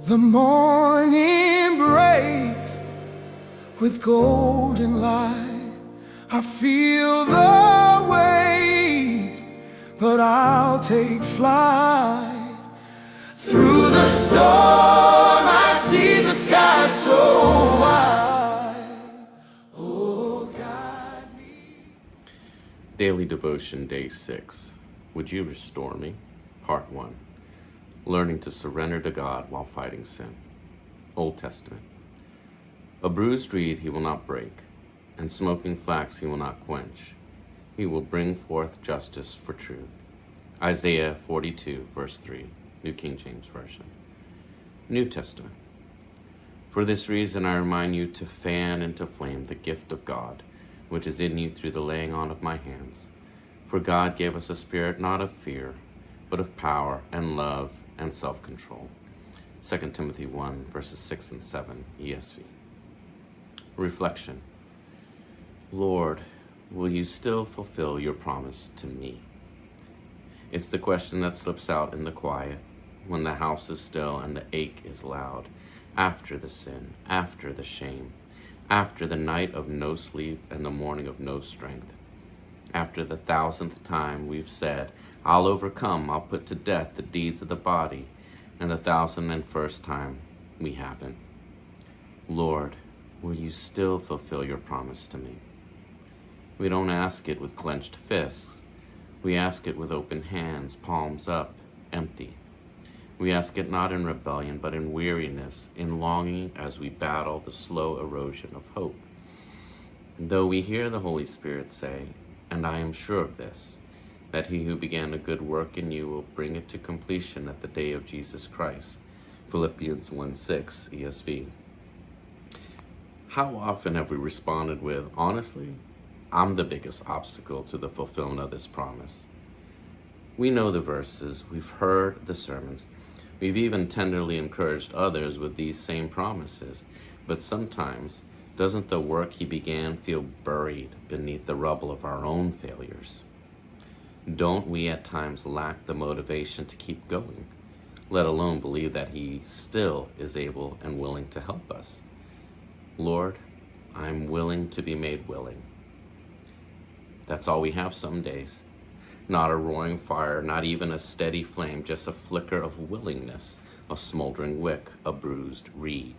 The morning breaks with golden light. I feel the weight, but I'll take flight. Through the storm, I see the sky so wide. Oh, guide me. Daily Devotion, Day 6. Would you restore me? Part 1. Learning to surrender to God while fighting sin. Old Testament. A bruised reed he will not break, and smoking flax he will not quench. He will bring forth justice for truth. Isaiah 42, verse 3, New King James Version. New Testament. For this reason I remind you to fan into flame the gift of God, which is in you through the laying on of my hands. For God gave us a spirit not of fear, but of power and love and self-control. 2 Timothy 1, verses 6 and 7, ESV. Reflection. Lord, will you still fulfill your promise to me? It's the question that slips out in the quiet, when the house is still and the ache is loud, after the sin, after the shame, after the night of no sleep and the morning of no strength. After the 1,000th time we've said, I'll overcome, I'll put to death the deeds of the body, and the 1,001st time we haven't. Lord, will you still fulfill your promise to me? We don't ask it with clenched fists. We ask it with open hands, palms up, empty. We ask it not in rebellion, but in weariness, in longing as we battle the slow erosion of hope. Though we hear the Holy Spirit say, and I am sure of this, that he who began a good work in you will bring it to completion at the day of Jesus Christ. Philippians 1:6, ESV. How often have we responded with, honestly, I'm the biggest obstacle to the fulfillment of this promise? We know the verses, we've heard the sermons, we've even tenderly encouraged others with these same promises, but sometimes doesn't the work he began feel buried beneath the rubble of our own failures? Don't we at times lack the motivation to keep going, let alone believe that he still is able and willing to help us? Lord, I'm willing to be made willing. That's all we have some days. Not a roaring fire, not even a steady flame, just a flicker of willingness, a smoldering wick, a bruised reed.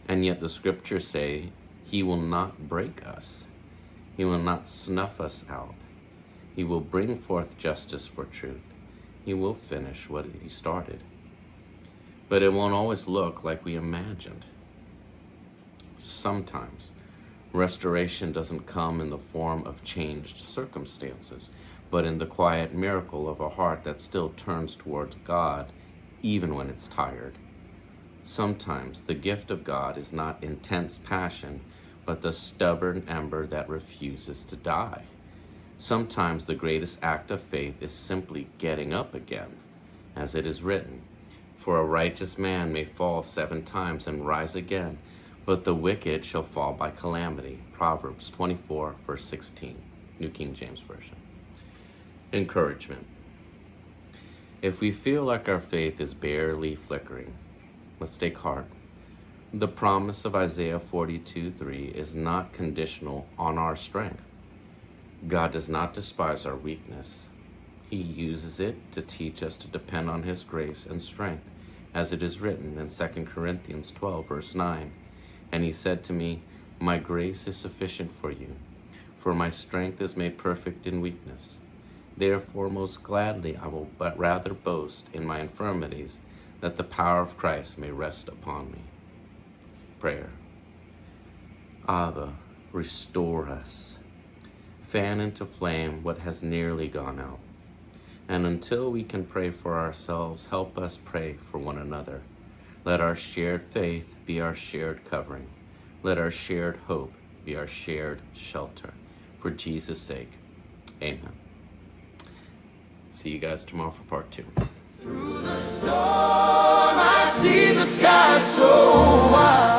And yet the scriptures say, he will not break us. He will not snuff us out. He will bring forth justice for truth. He will finish what he started. But it won't always look like we imagined. Sometimes restoration doesn't come in the form of changed circumstances, but in the quiet miracle of a heart that still turns towards God, even when it's tired. Sometimes the gift of God is not intense passion, but the stubborn ember that refuses to die. Sometimes the greatest act of faith is simply getting up again, as it is written, for a righteous man may fall 7 times and rise again, but the wicked shall fall by calamity. Proverbs 24, verse 16, New King James Version. Encouragement. If we feel like our faith is barely flickering, let's take heart. The promise of Isaiah 42:3 is not conditional on our strength. God does not despise our weakness. He uses it to teach us to depend on his grace and strength, as it is written in 2 Corinthians 12, verse 9. And he said to me, my grace is sufficient for you, for my strength is made perfect in weakness. Therefore, most gladly I will but rather boast in my infirmities, that the power of Christ may rest upon me. Prayer. Abba, restore us. Fan into flame what has nearly gone out. And until we can pray for ourselves, help us pray for one another. Let our shared faith be our shared covering. Let our shared hope be our shared shelter. For Jesus' sake, amen. See you guys tomorrow for part 2. Through the storm, I see the sky so wide.